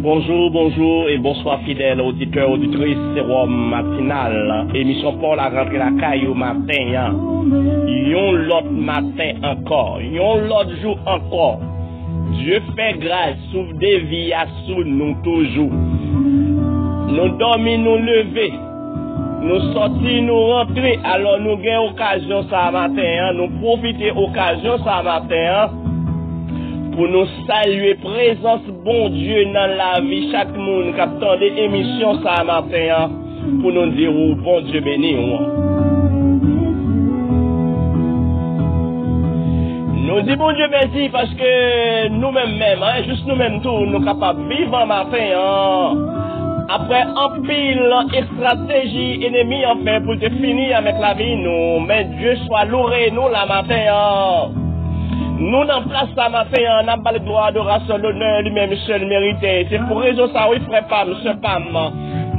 Bonjour, bonjour et bonsoir fidèles auditeurs, auditrices, sérum matinal. Émission pour la rentrée la caille au matin. Yon l'autre matin encore, yon l'autre jour encore. Dieu fait grâce, sauve des vies à sous nous toujours. Nous dormir, nous lever, nous sortir, nous rentrer. Alors nous gagnons occasion ça matin, nous profiter occasion ça matin. Pour nous saluer présence bon Dieu dans la vie chaque monde qui attend des émissions ça matin pour nous dire oh, bon Dieu béni. Nous disons bon Dieu merci parce que nous-mêmes juste nous-mêmes tous nous capables de vivre un matin après un pile stratégie ennemie enfin pour te finir avec la vie nous mais Dieu soit loué nous la matin. Nous n'en place ça matin, on n'a pas le droit d'adoration, l'honneur lui-même seul mérité. C'est pour raison ça, oui, frère Pam, monsieur Pam.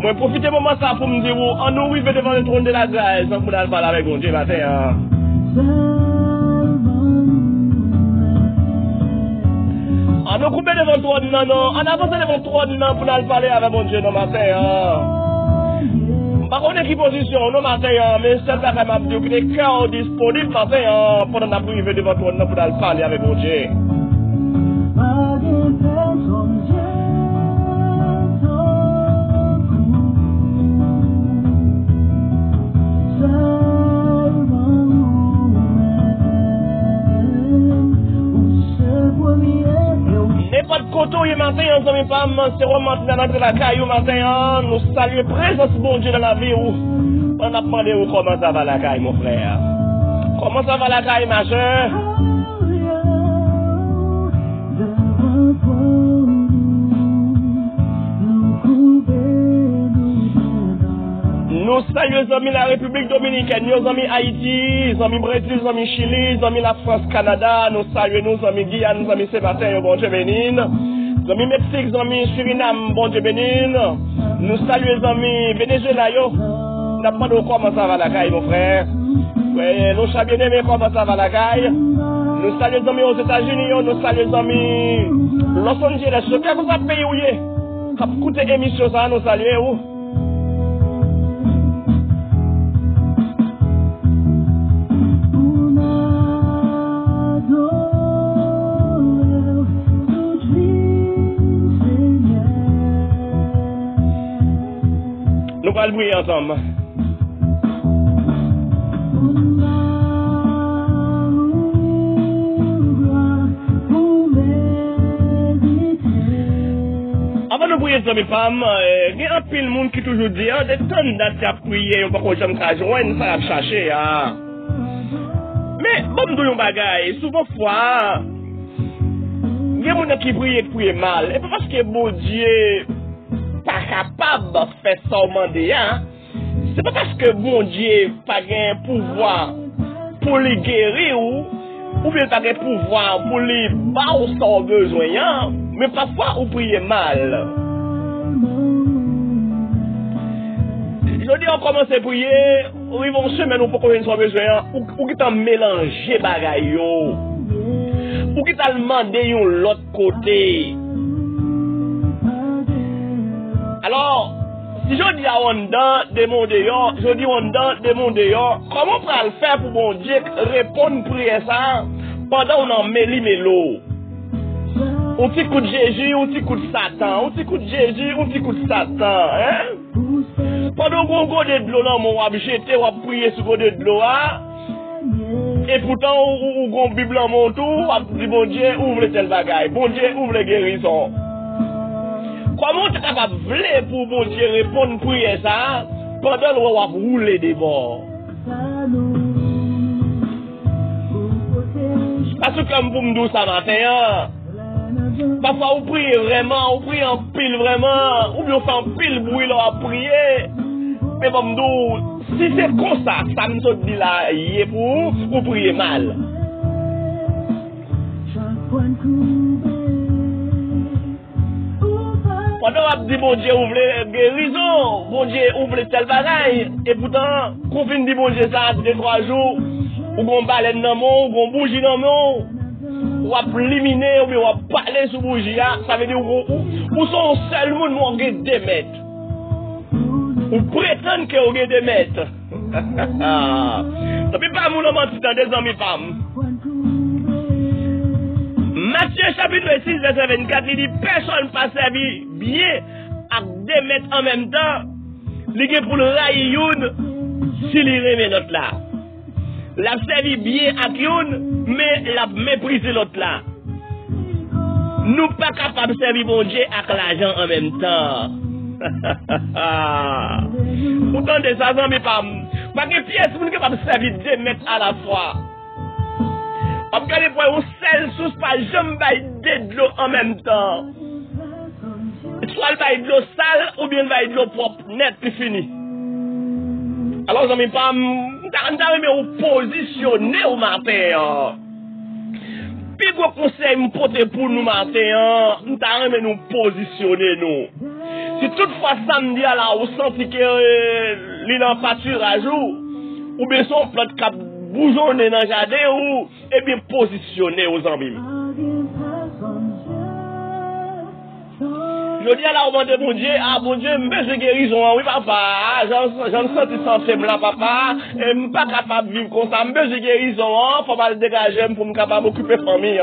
Moi, profitez moment ça pour me dire, on nous arrive devant le trône de la grâce, on peut aller parler avec mon Dieu matin. On nous coupe devant le trône, non, on avance devant le trône, non, pour aller parler avec mon Dieu le matin. Par contre, qui position, nous matin, mais c'est pas vraiment dire que les cœurs disponibles matin, pendant la privé devant toi, nous pour aller parler avec mon Dieu. Pas de coteau hier matin, nous avons pas c'est remonté dans la caille matin, nous saluons présence bon Dieu dans la vie où on a demandé comment ça va la caille mon frère. Comment ça va la caille ma soeur? Nous saluons les amis de la République Dominicaine, nos amis Haïti, nos amis Brésil, nos amis Chili, nos amis la France, Canada, nous saluons nos amis Guyane, nos amis Sébastien, bon Dieu béni, nos amis Mexique, nos amis Suriname, bon Dieu béni, nous saluons les amis Venezuela, nous n'avons pas de comment ça va la caille, mon frère. Ouais, nous savons bien aimé comment ça va la caille. Nous saluons les amis aux États-Unis, nous saluons les amis Los Angeles, ce que vous avez payé où est, quand vous écoutez l'émission, ça, nous saluons où? Nous allons briller ensemble. Avant de briller ensemble, femmes, il y a un pile de monde qui toujours dit, des tonnes d'actes à prier, on ne peut pas joindre, ça va chercher. Mais, bon, nous avons bagaille, souvent fois, il y a des gens qui prient mal. Et pas parce que bon Dieu pas capable de faire ça au monde, c'est pas parce que bon Dieu pas un pouvoir pour les guérir ou bien pas un pouvoir pour les battre sans besoin, mais parfois vous priez mal. Je dis on commence à prier, on arrive en semaine ou pour qu'on ait besoin, ou qui t'a mélangé bagaille, ou qui t'a demandé l'autre côté. Alors, si je dis à Wanda, demander, je dis Wanda, demander, comment on peut le faire pour mon Dieu répondre prier ça pendant qu'on en mêle mélo? On petit coup de Jésus, on petit coup de Satan, on petit coup de Jésus, on petit coup de Satan, hein? Pendant qu'on go de l'eau là, on va jeter, on va prier sur le de l'eau, et pourtant, on go Bible en mon tour, on va dire bon Dieu, ouvre le tel bagaille, bon Dieu, ouvre les guérisons. Comment tu es capable de pour bon Dieu répondre pour ça pendant qu'on va rouler des bords? Parce que comme vous me dites ça matin, parfois vous priez vraiment, vous priez en pile vraiment, ou bien vous faites en pile bruit là à prier. Mais vous me dites, si c'est comme ça, ça me dit là, il est pour vous priez mal. Pendant qu'on dit bon Dieu ouvre les guérisons, bon Dieu ouvre tel bagaille, et pourtant, qu'on finit de bon Dieu ça, 2-3 jours, ou qu'on baleine dans le monde, ou qu'on bougie dans le monde, ou à éliminer, ou bien ou à parler sur bougie, ça veut dire ou sont seul monde ou on gagne des mètres. Ou prétendent que on gagne des mètres. Ça peut pas mon menti dans des amis femmes. Matthieu chapitre 6 verset 24, il dit personne pas servi bien à des mètres en même temps. Il est pour le railler une s'il remet notre là. La servi bien à une mais la mépriser l'autre là. Nous pas capables de servir bon Dieu avec l'argent en même temps. Pourtant des agents mais pas que pièce pour capable de servir 2 mètres à la fois. Parce que les points où celle sous pas jamais de l'eau en même temps. Soit le bail de l'eau sale ou bien le bail de l'eau propre, net puis fini. Alors j'aime pas me positionner au matin. Puis gros conseil me porter pour nous matin, nous nous positionner nous. Si toutefois samedi à la ou senti que l'île en pâturage ou bien son plot cap bougeonner dans le jardin ou et bien positionner aux amis. Je dis à la demande de mon Dieu, ah mon Dieu, je besoin de guérison, oui papa, j'en sens santé blanc papa, et je suis pas capable de vivre comme ça, je besoin de guérison, faut mal dégager pour me capable m'occuper de la famille.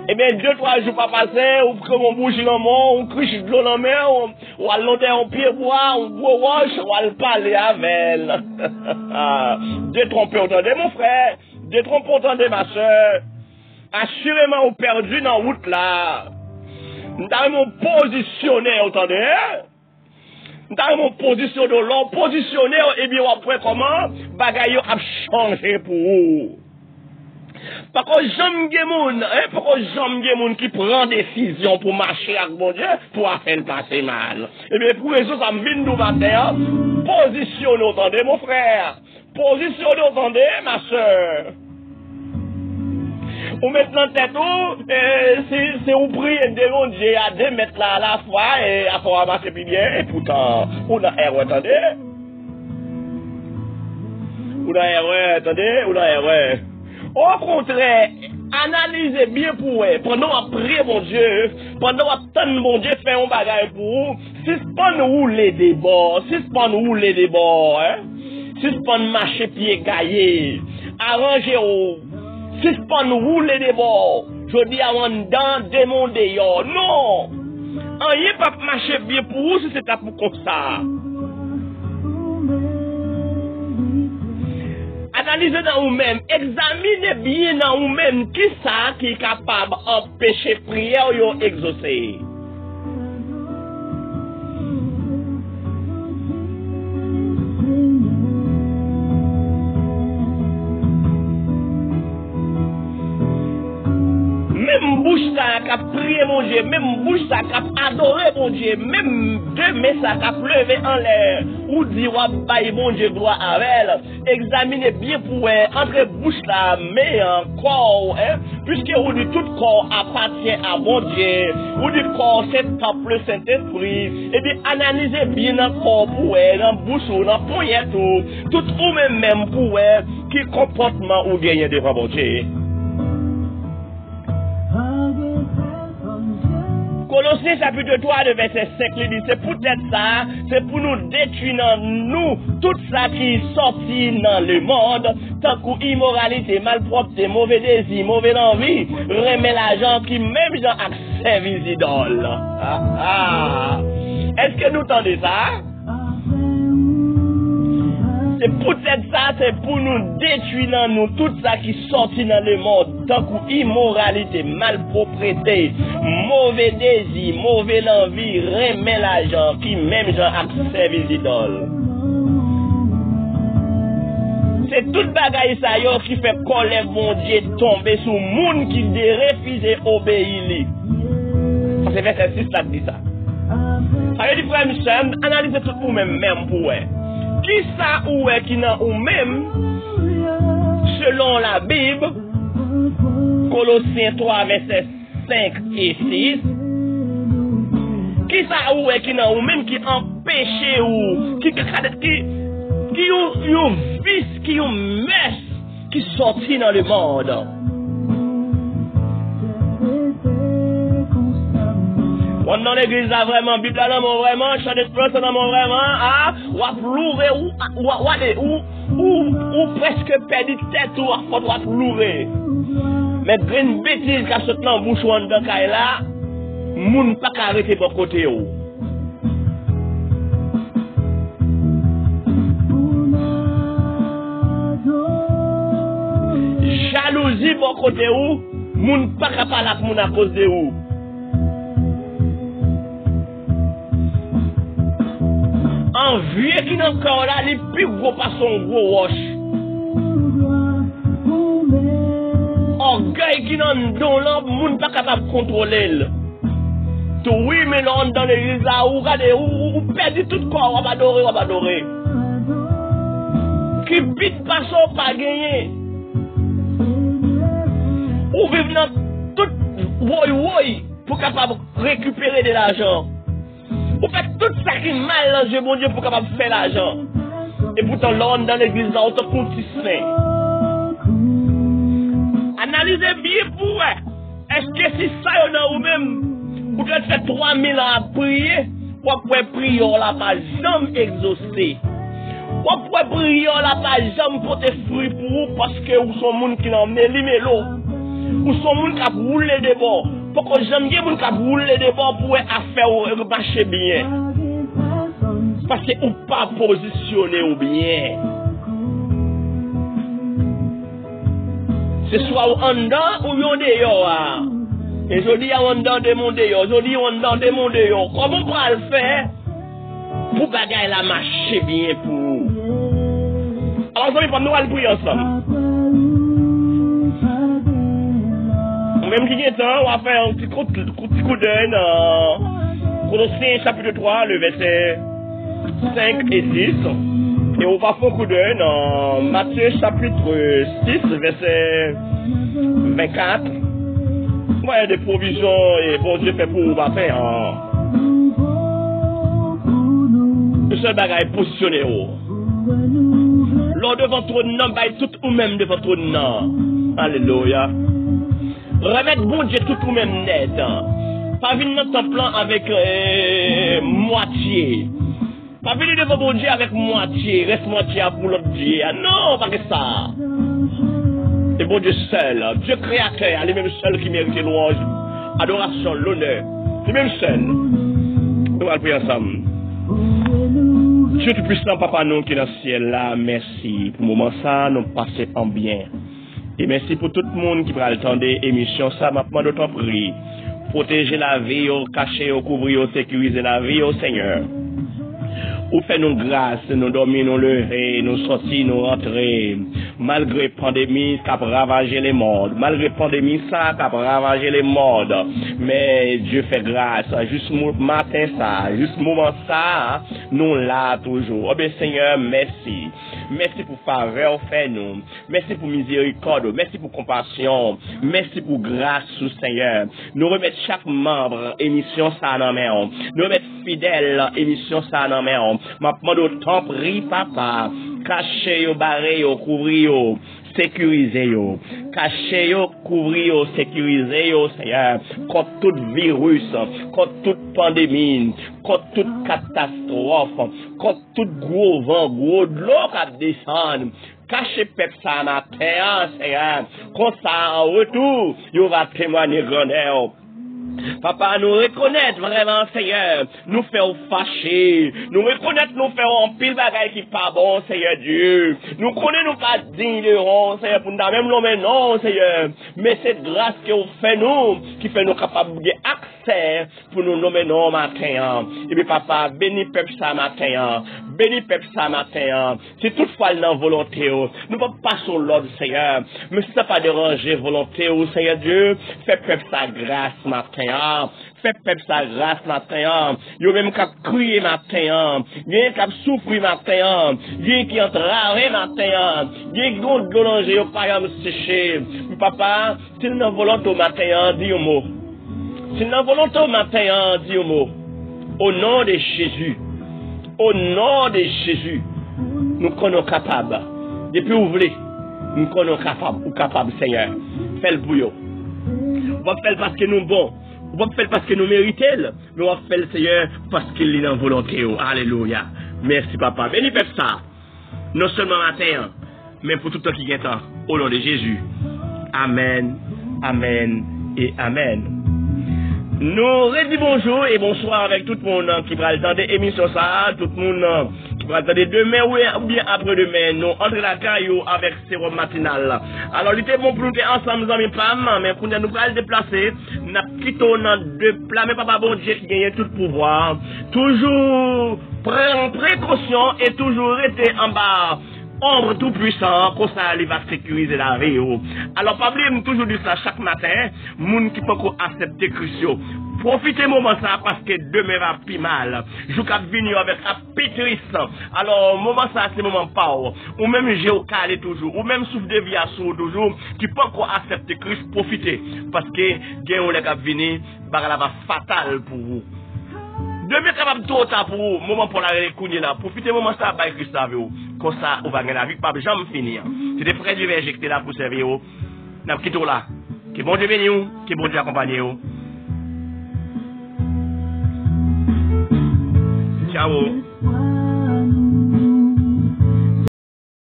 Eh bien, 2-3 jours pas passé, ou comme on bouge dans le monde, on criche de l'eau dans la main, ou à l'autre en pied bois, on boit roche, ou à le parler avec elle. Détrompé, entendez mon frère, détrompé, entendez ma soeur. Assurément, on perdu dans la route là. Nous avons positionné, entendez? Nous avons positionné, l'on positionné, et bien après comment, bagaille a changé pour vous. Parce que j'aime qui prend décision pour marcher avec mon Dieu, pour faire passer mal. Et bien, pour ça, ça me vient de matin, positionner, entendez, mon frère? Positionner, entendez, ma soeur? Ou maintenant, tête, c'est ou prier de mon Dieu à 2 mètres là à la fois, et à pouvoir marcher plus bien, et pourtant, on a erreur, attendez? On a erreur, attendez? On a erreur. Au contraire, analysez bien pour eux. Pendant qu'on prie mon Dieu, pendant qu'on attend mon Dieu faire un bagage pour vous, si c'est pas nous les débats, si c'est pas nous les débats, si c'est pas nous marcher pied gaillé, arrangez-vous. Si c'est pas nous les débats, je dis avant dans démon dehors. Non! On n'y pas marcher bien pour vous si c'est pas pour comme ça. Analysez dans vous-même, examinez bien dans vous-même qui ça qui est capable d'empêcher prière ou exaucer. Même bouche ça qui a prié mon Dieu, même bouche ça qui a adoré mon Dieu, même 2 mains ça qui a levé en l'air, ou dire bail mon Dieu gloire avec elle. Examinez bien pour entre bouche là, mais corps, puisque vous dit tout corps appartient à mon Dieu, vous dit corps c'est temple Saint-Esprit, et bien analysez bien dans corps pour dans bouche ou dans poignet tout ou même pour qui comportement ou gagner devant mon Dieu. Colossiens chapitre 3, le verset 5, il dit, c'est peut-être ça, c'est pour nous détruire nous tout ça qui est sorti dans le monde, tant qu'immoralité, malpropreté, mauvais désir, mauvaise envie, remet l'argent qui même gens accès les idoles. Est-ce que nous entendez ça? C'est peut-être ça, c'est pour nous détruire nous tout ça qui sortit dans le monde, tant qu'immoralité, malpropreté, mauvais désir, mauvaise envie, remet l'argent qui même gens accès les idoles. C'est toute bagaille ça yo qui fait colère mon Dieu tomber sur monde qui refuse obéir. Ça c'est verset 6 là dit ça. Ça veut dire frère Michel, analysez tout vous même pour qui ça ou est qui n'a ou même selon la Bible Colossiens 3 verset 5 et 6 qui ça ou est qui n'a ou même qui empêche ou qui vice qui messe qui sortit dans le monde On dans l'église là vraiment, Bible là vraiment, chant d'espérance là vraiment, ah, ou à plourer ou presque perdu tête ou à faute ou à plourer. Mais grande bêtise qu'a sauté dans bouche ou en dedans là, moun pas arrêter bon côté ou. Jalousie bon côté ou, moun pas capable avec moun à cause de ou. Envie qui dans corps là, les plus gros pas son gros roche. Orgueil qui dans don là, moun pas capable contrôler. Tout oui mais là dans l'église là, ou regardez ou perdu tout corps, on va adorer. Qui vite pas son pas gagner. Ou vivre dans tout woy pour capable récupérer de l'argent. Vous faites tout ça qui est mal dans Dieu, bon Dieu, pour capable faire l'argent. Et pourtant, là, dans l'église, là, on te continue. Analysez bien pour vous. Est-ce que si ça, y en a ou même, vous devez faire 3000 ans à prier, vous pouvez prier, on l'a pas jamais exaucé. Vous pouvez prier, on l'a pas jamais porter fruit pour vous, parce que vous sont gens qui n'ont pas les mélos. Vous sont gens qui ont roulé des bords. Pourquoi j'aime bien moun k'ap roule des bords pour affaire marcher bien. Parce que ou pas positionné ou bien. C'est soit en dedans ou en dehors. Et je dis en dedans de mon dehors, je dis en dedans de mon dehors. Comment on va le faire pour bagaille la marcher bien pour vous? Alors ça nous allons prier ensemble. Même qui est temps, on va faire un petit coup d'œil dans Colossiens chapitre 3, le verset 5 et 6. Et on va faire un coup d'œil dans Matthieu chapitre 6, verset 24. Ouais, des provisions et bon Dieu fait pour vous va faire. Le seul bagage est positionné. Lors de votre nom, tout ou même de votre nom. Alléluia. Remettre bon Dieu tout ou même net. Pas venir dans ton plan avec moitié. Pas venir devant bon Dieu avec moitié. Reste moitié pour l'autre Dieu. Non, pas que ça. C'est bon Dieu seul. Dieu créateur, lui-même seul qui mérite louange, adoration, l'honneur. Lui-même seul. Nous allons prier ensemble. Dieu tout-puissant, Papa, nous qui est dans le ciel là, merci. Pour le moment ça, nous passons en bien. Et merci pour tout le monde qui prend le temps des émissions. Ça m'a demandé d'autant prier. Protéger la vie, cacher, couvrir, sécuriser la vie, au Seigneur. Ou fait-nous grâce, nous dormir, nous lever, nous sortir, nous rentrer. Malgré pandémie, ça a ravagé les mondes. Malgré pandémie, ça a ravagé les mondes. Mais Dieu fait grâce. Juste matin, ça, juste moment, ça, nous là toujours. Oh bien Seigneur, merci. Merci pour faveur, fais-nous. Merci pour miséricorde. Merci pour compassion. Merci pour grâce, Seigneur. Nous remettons chaque membre, émission, ça, dans main. Nous remettons fidèle, émission, ça, dans main. Ma demande autant prie, papa. Cachez yo, barrez yo, couvrez yo, sécurisez yo. Cachez yo, couvrez yo, sécurisez yo, Seigneur. Contre tout virus, contre toute pandémie, contre toute catastrophe, contre tout gros vent, gros de l'eau qui descend. Cachez peuple ça matin, Seigneur. Comme ça, en retour, yo va témoigner grandeur. Papa, nous reconnaître vraiment, Seigneur, nous faire fâcher, nous reconnaître, nous faire un pile bagaille qui pas bon, Seigneur Dieu. Nous connaissons pas dignes de rond, Seigneur, pour nous même nommer non, Seigneur. Mais cette grâce que vous faites nous, qui fait nous capables d'accès pour nous nommer non matin. Et puis, papa, bénis peuple ça matin, bénis peuple ça matin. Si toutefois dans volonté, nous ne pouvons pas sur l'ordre, Seigneur. Mais si ça pas déranger volonté, Seigneur Dieu, fais peuple sa grâce matin. Fais peuple sa grâce matin. Yo même qu'à crier matin. Y'en qu'à souffrir matin. Y'en qui entravé matin. Y'en qui ont délangé au pas me sécher. Papa, s'il n'a volonté au matin, dis un mot. S'il n'a volonté au matin, dis un mot. Au nom de Jésus. Au nom de Jésus. Nous connaissons capables. Depuis où vous voulez. Nous connaissons capables. Ou capables, Seigneur. Fais le bouillon. On va faire parce que nous sommes bons. On va faire parce que nous méritons, mais on va faire le Seigneur parce qu'il est dans la volonté. Alléluia. Merci papa. Béni fait ça. Non seulement matin, mais pour tout le temps qui est temps. Au nom de Jésus. Amen. Amen et Amen. Nous redis bonjour et bonsoir avec tout le monde qui va attendre l'émission ça, tout le monde qui va attendre demain ou bien après-demain. Nous entrons la caillou avec sérum matinal. Alors, il était bon pour nous ensemble, nous amis Pam, mais pour nous allons déplacer, nous quittons dans deux plats, mais papa bon Dieu qui gagne tout le pouvoir. Toujours prendre précaution et toujours rester en bas. Ombre tout puissant, comme ça, il va sécuriser la vie. Alors, pas oublier, toujours dire ça chaque matin, moun qui peut accepter Christ. Profitez moment ça parce que demain va plus mal. Je cap venir avec appétit. Alors, moment ça, c'est moment pas. Ou même géocalé toujours, ou même souffle de vie à sourd toujours, qui peut accepter Christ, profitez. Parce que, gain ou les cap venir, bagala va fatal pour vous. Demain, capable trop tard pour vous, moment pour la récounir là. Profitez moment ça, by Christ avec vous. Comme ça, on va gagner la vie, pas jamais finir. C'est des frères du verger qui sont là pour servir vous. N'a pas quitté là. Que bon Dieu bénisse vous, que bon Dieu accompagne vous. Ciao.